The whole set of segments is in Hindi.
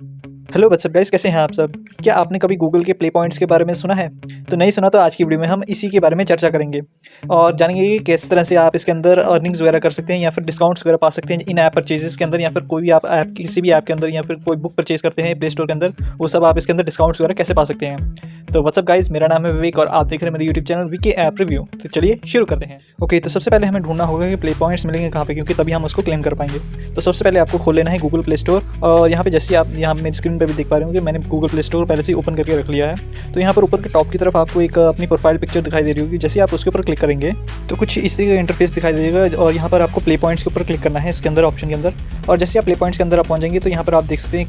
हेलो व्हाट्सअप गाइस, कैसे हैं आप सब। क्या आपने कभी गूगल के प्ले पॉइंट्स के बारे में सुना है? तो नहीं सुना तो आज की वीडियो में हम इसी के बारे में चर्चा करेंगे और जानेंगे कि किस तरह से आप इसके अंदर अर्निंग्स वगैरह कर सकते हैं या फिर डिस्काउंट्स वगैरह पा सकते हैं इन ऐप परचेजेस के अंदर, या फिर कोई भी आप ऐप किसी भी ऐप के अंदर या फिर कोई बुक परचेज करते हैं प्ले स्टोर के अंदर, वो सब आप इसके अंदर डिस्काउंट्स वगैरह कैसे पा सकते हैं। तो व्हाट्सअप गाइस, मेरा नाम है विवेक और आप देख रहे हैं मेरे YouTube channel VK app review. तो चलिए शुरू करते हैं। ओके, तो सबसे पहले हमें ढूंढना होगा कि प्ले पॉइंट्स मिलेंगे कहाँ पे, क्योंकि तभी हम उसको क्लेम कर पाएंगे। तो सबसे पहले आपको खोल लेना है गूगल प्ले स्टोर और यहाँ पे जैसे आप यहाँ मेरी स्क्रीन पर भी देख पा रहे होंगे, मैंने गूगल प्ले स्टोर पहले से ओपन करके रख लिया है। तो यहाँ पर ऊपर के टॉप की तरफ आपको एक अपनी प्रोफाइल पिक्चर दिखाई दे रही होगी। जैसे आप उसके ऊपर क्लिक करेंगे तो कुछ इस तरीके का इंटरफेस दिखाई देगा और यहाँ पर आपको प्ले पॉइंट्स के ऊपर क्लिक करना है इसके अंदर ऑप्शन के अंदर। और जैसे आप प्ले पॉइंट्स के अंदर आप पहुँच जाएंगे तो यहाँ पर आप देख सकते हैं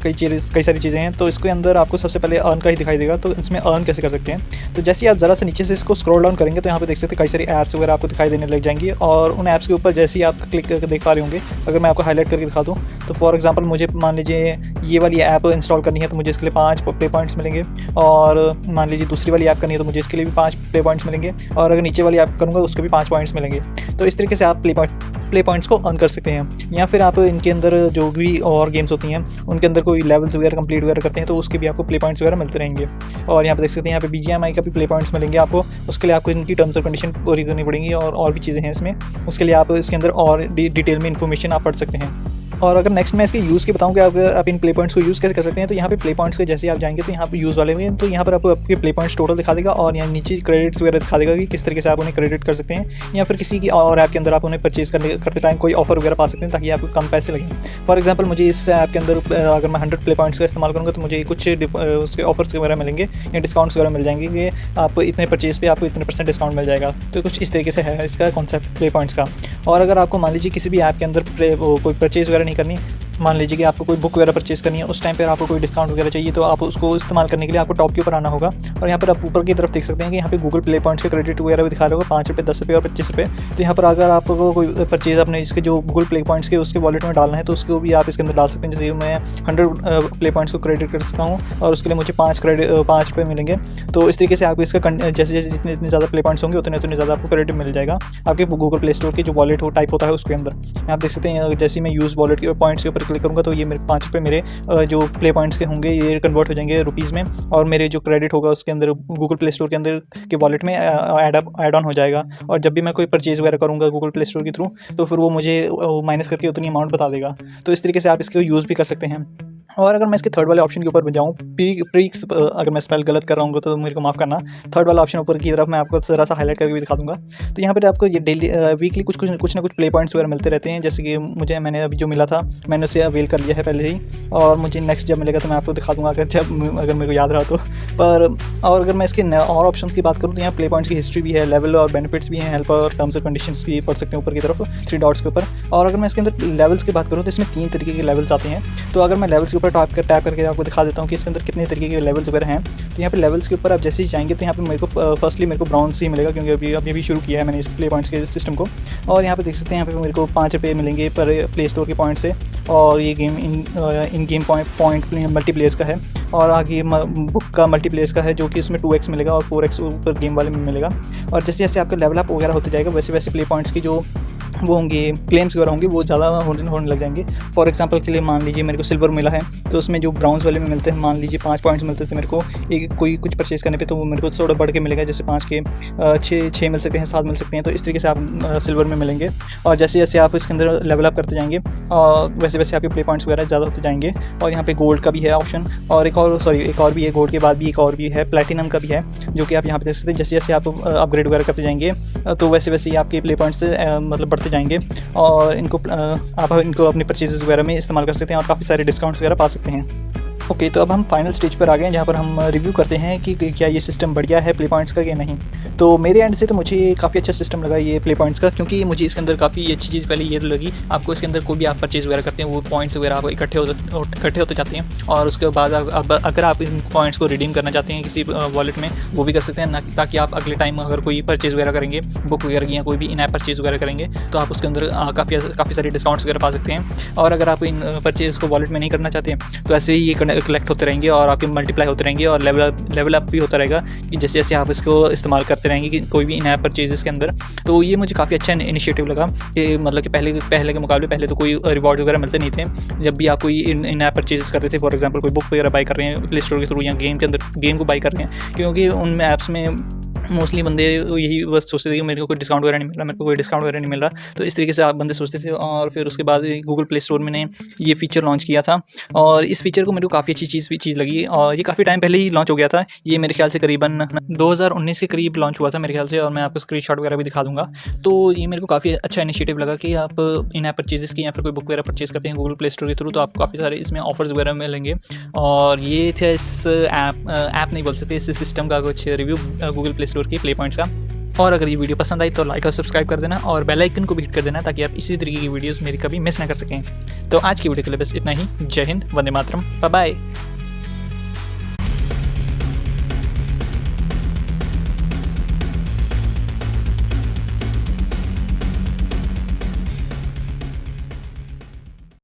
कई सारी चीज़ें हैं। तो इसके अंदर आपको सबसे पहले अर्न का ही दिखाई देगा, तो इसमें अर्न कैसे कर सकते हैं। तो जैसे आप ज़रा से नीचे से इसको स्क्रॉल डाउन करेंगे तो यहाँ पे देख सकते हैं कई सारी ऐप्स वगैरह आपको दिखाई देने लग जाएंगी और उन ऐप्स के ऊपर जैसे ही आप क्लिक करके देख पा रहे होंगे, अगर मैं आपको हाईलाइट करके दिखा दूँ तो फॉर एग्जांपल मुझे मान लीजिए ये वाली ऐप इंस्टॉल करनी है तो मुझे इसके लिए 5 प्ले पॉइंट्स मिलेंगे, और मान लीजिए दूसरी वाली ऐप करनी है तो मुझे इसके लिए भी 5 प्ले पॉइंट्स मिलेंगे, और अगर नीचे वाली ऐप करूँगा तो उसके भी 5 पॉइंट्स मिलेंगे। तो इस तरीके से आप प्ले पॉइंट्स को अर्न कर सकते हैं। या फिर आप इनके अंदर जो भी और गेम्स होती हैं उनके अंदर कोई लेवल्स वगैरह कंप्लीट वगैरह करते हैं तो उसके भी आपको प्ले पॉइंट्स वगैरह मिलते रहेंगे। और यहाँ पे देख सकते हैं यहाँ पे BGMI का भी प्ले पॉइंट्स मिलेंगे आपको। उसके लिए आपको इनकी टर्म्स और कंडीशन पूरी करनी पड़ेंगी और भी चीज़ें हैं इसमें। उसके लिए आप इसके अंदर और डिटेल में इन्फॉर्मेशन आप पढ़ सकते हैं। और अगर नेक्स्ट मैं इसके यूज़ की बताऊँ कि आप इन प्ले पॉइंट्स को यूज़ कैसे कर सकते हैं, तो यहाँ पे प्ले पॉइंट्स के जैसे आप जाएंगे तो यहाँ पे यूज़ वाले में तो यहाँ पर आपको आपके प्ले पॉइंट्स टोटल दिखा देगा और यहाँ नीचे क्रेडिट्स वगैरह दिखा देगा कि किस तरीके से आप उन्हें क्रेडिट कर सकते हैं, या फिर किसी की और ऐप के अंदर आप उन्हें परचेज करते टाइम कोई ऑफर वगैरह पा सकते हैं ताकि आपको कम पैसे लगें। फॉर एग्जाम्पल मुझे इस ऐप के अंदर अगर मैं 100 प्ले पॉइंट्स का इस्तेमाल करूँगा तो मुझे कुछ उसके ऑफर्स वगैरह मिलेंगे या डिस्काउंट्स वगैरह मिल जाएंगे कि आप इतने परचेज पे आपको इतने % डिस्काउंट मिल जाएगा। तो कुछ इस तरीके से है इसका कॉन्सेप्ट प्ले पॉइंट्स का। और अगर आपको मान लीजिए किसी भी ऐप के अंदर कोई परचेज वगैरह नहीं करनी, मान लीजिए कि आपको कोई बुक वगैरह परचेज करनी है, उस टाइम पर आपको कोई डिस्काउंट वगैरह चाहिए, तो आप उसको इस्तेमाल करने के लिए आपको टॉप के ऊपर आना होगा। और यहाँ पर आप ऊपर की तरफ देख सकते हैं कि यहाँ पे गूगल प्ले पॉइंट्स के क्रेडिट वगैरह भी दिखा रहा होगा, 5 रुपये, 10 रुपये और 25 रुपये। तो यहाँ पर अगर आपको कोई परचेज अपने इसके जो गूगल प्ले पॉइंट्स के उसके वॉलेट में डालना है तो उसको भी आप इसके अंदर डाल सकते हैं। जैसे मैं 100 प्ले पॉइंट्स को क्रेडिट कर सकता हूँ और उसके लिए मुझे 5 रुपये मिलेंगे। तो इस तरीके से आपको इसका जैसे जितने ज़्यादा प्ले पॉइंट्स होंगे उतने ज़्यादा आपको क्रेडिट मिल जाएगा आपके गूगल प्ले स्टोर के जो वॉलेट हो टाइप होता है उसके अंदर। आप देख सकते हैं जैसे मैं यूज़ वॉलेट के पॉइंट्स के ऊपर क्लिक करूँगा तो ये 5 रुपये मेरे जो प्ले पॉइंट्स के होंगे ये कन्वर्ट हो जाएंगे रुपीज़ में, और मेरे जो क्रेडिट होगा उसके अंदर गूगल प्ले स्टोर के अंदर के वॉलेट में ऐड ऑन हो जाएगा। और जब भी मैं कोई परचेज़ वगैरह करूँगा गूगल प्ले स्टोर के थ्रू तो फिर वो मुझे माइनस करके उतनी अमाउंट बता देगा। तो इस तरीके से आप इसको यूज़ भी कर सकते हैं। और अगर मैं इसके थर्ड वाले ऑप्शन के ऊपर जाऊँ, प्रीक्स, अगर मैं स्पेल गलत कर रहा हूँ तो मेरे को माफ़ करना। थर्ड वाला ऑप्शन ऊपर की तरफ मैं आपको ज़रा सा हाईलाइट करके भी दिखा दूँगा। तो यहाँ पर आपको ये डेली वीकली कुछ ना कुछ प्ले पॉइंट्स वगैरह मिलते रहते हैं। जैसे कि मैंने अभी जो मिला था मैंने उसे अवेल कर लिया है पहले ही, और मुझे नेक्स्ट जब मिलेगा तो मैं आपको दिखा दूँगा अगर मेरे को याद रहा तो। और अगर मैं इसके और ऑप्शंस की बात करूँ तो यहाँ प्ले पॉइंट्स की हिस्ट्री भी है, लेवल और बेनिफिट्स भी हैं, हेल्प और टर्म्स और कंडीशंस भी पढ़ सकते हैं ऊपर की तरफ 3 डॉट्स के ऊपर। और अगर मैं इसके अंदर लेवल्स की बात करूँ तो इसमें 3 तरीके के लेवल्स आते हैं। तो अगर मैं लेवल्स के ऊपर टैप करके आपको दिखा देता हूँ कि इसके अंदर कितने तरीके के लेवल्स वगैरह हैं। तो यहाँ पे लेवल्स के ऊपर आप जैसे ही जाएंगे तो यहाँ पे मेरे को फर्स्टली ब्राउन्स ही मिलेगा, क्योंकि अभी शुरू किया है मैंने इस प्ले पॉइंट्स के सिस्टम को। और यहाँ पे देख सकते हैं यहाँ पे मेरे को 5 रुपये मिलेंगे पर प्ले स्टोर के पॉइंट से, और ये game in game point multipliers का है। और आगे बुक का मल्टीप्लेयर्स का है जो कि इसमें 2x मिलेगा और 4x ऊपर गेम वाले में मिलेगा। और जैसे जैसे आपका लेवल अप वगैरह होते जाएगा वैसे वैसे प्ले पॉइंट्स की जो वो होंगे क्लेम्स वगैरह होंगे वो ज़्यादा होने लग जाएंगे। फॉर एग्जांपल के लिए मान लीजिए मेरे को सिल्वर मिला है तो उसमें जो ब्राउन्स वाले में मिलते हैं, मान लीजिए 5 पॉइंट्स मिलते थे मेरे को कोई कुछ परचेज करने पे, तो वो मेरे को थोड़ा बढ़ के मिलेगा। जैसे 5 के 6 मिल सकते हैं, 7 मिल सकते हैं। तो इस तरीके से आप सिल्वर में मिलेंगे। और जैसे जैसे आप इसके अंदर लेवल अप करते जाएंगे और वैसे वैसे आपके प्ले पॉइंट्स वगैरह ज़्यादा होते जाएंगे। और यहाँ पे गोल्ड का भी है ऑप्शन, और एक और भी है गोल्ड के बाद भी एक और भी है प्लैटिनम का भी है, जो कि आप यहाँ पे देख सकते हैं। जैसे जैसे आप अपग्रेड वगैरह करते जाएंगे तो वैसे वैसे ही आपके प्ले पॉइंट्स मतलब बढ़ते जाएंगे और आप इनको अपनी परचेजेस वगैरह में इस्तेमाल कर सकते हैं और काफ़ी सारे डिस्काउंट्स वगैरह पा सकते हैं। ओके, तो अब हम फाइनल स्टेज पर आ गए हैं जहाँ पर हम रिव्यू करते हैं कि क्या ये सिस्टम बढ़िया है प्ले पॉइंट्स का या नहीं। तो मेरे एंड से तो मुझे काफ़ी अच्छा सिस्टम लगा ये प्ले पॉइंट्स का, क्योंकि मुझे इसके अंदर काफ़ी अच्छी चीज़ पहले ये लगी। आपको इसके अंदर कोई भी आप परचेज़ वगैरह करते हैं वो पॉइंट्स वगैरह आप इकट्ठे होते जाते हैं, और उसके बाद अगर आप इन पॉइंट्स को रिडीम करना चाहते हैं किसी वॉलेट में वो भी कर सकते हैं, ताकि आप अगले टाइम अगर कोई परचेज़ वगैरह करेंगे बुक वगैरह की या कोई भी इन ऐप परचेज़ वगैरह करेंगे तो आप उसके अंदर काफ़ी सारे डिस्काउंट्स वगैरह पा सकते हैं। और अगर आप इन परचेज़ को वॉलेट में नहीं करना चाहते हैं तो ऐसे ही कलेक्ट होते रहेंगे और आपके मल्टीप्लाई होते रहेंगे और लेवल अप भी होता रहेगा कि जैसे जैसे आप इसको इस्तेमाल करते रहेंगे कि कोई भी इन ऐप परचेजेस के अंदर। तो ये मुझे काफ़ी अच्छा इनिशिएटिव लगा कि मतलब कि पहले के मुकाबले पहले तो कोई रिवॉर्ड्स वगैरह मिलते नहीं थे। जब भी आप कोई इन ऐप परचेजेस करते थे, फॉर एग्जांपल कोई बुक वगैरह बाई कर रहे हैं प्ले स्टोर के थ्रू या गेम के अंदर गेम को बाई कर रहे हैं, क्योंकि उन ऐप्स में मोस्टली बंदे यही बस सोचते थे कि मेरे को कोई डिस्काउंट वगैरह नहीं मिल रहा, मेरे को कोई डिस्काउंट वगैरह नहीं मिल रहा। तो इस तरीके से आप बंदे सोचते थे और फिर उसके बाद गूगल प्ले स्टोर में ने ये फ़ीचर लॉन्च किया था और इस फीचर को मेरे को काफ़ी अच्छी चीज़ लगी और ये काफ़ी टाइम पहले ही लॉन्च हो गया था। ये मेरे ख्याल से करीबन 2019 के करीब लॉन्च हुआ था मेरे ख्याल से, और मैं आपको स्क्रीनशॉट वगैरह भी दिखा दूँगा। तो ये मेरे को काफ़ी अच्छा इनिशिएटिव लगा कि आप इन ऐप परचेज़ेस की या फिर कोई बुक वगैरह परचेज़ करते हैं गूगल प्ले स्टोर के थ्रू, तो आपको काफ़ी सारे इसमें ऑफर्स वगैरह मिलेंगे। और ये थे इस ऐप नहीं बोल सकते, इस सिस्टम का कुछ रिव्यू गूगल प्ले स्टोर की प्ले पॉइंट्स का। और अगर ये वीडियो पसंद आई तो लाइक और सब्सक्राइब कर देना और बेल आइकन को भी हिट कर देना ताकि आप इसी तरीके की वीडियोस मेरी कभी मिस ना कर सकें। तो आज की वीडियो के लिए बस इतना ही। जय हिंद, वंदे मातरम, बाय बाय।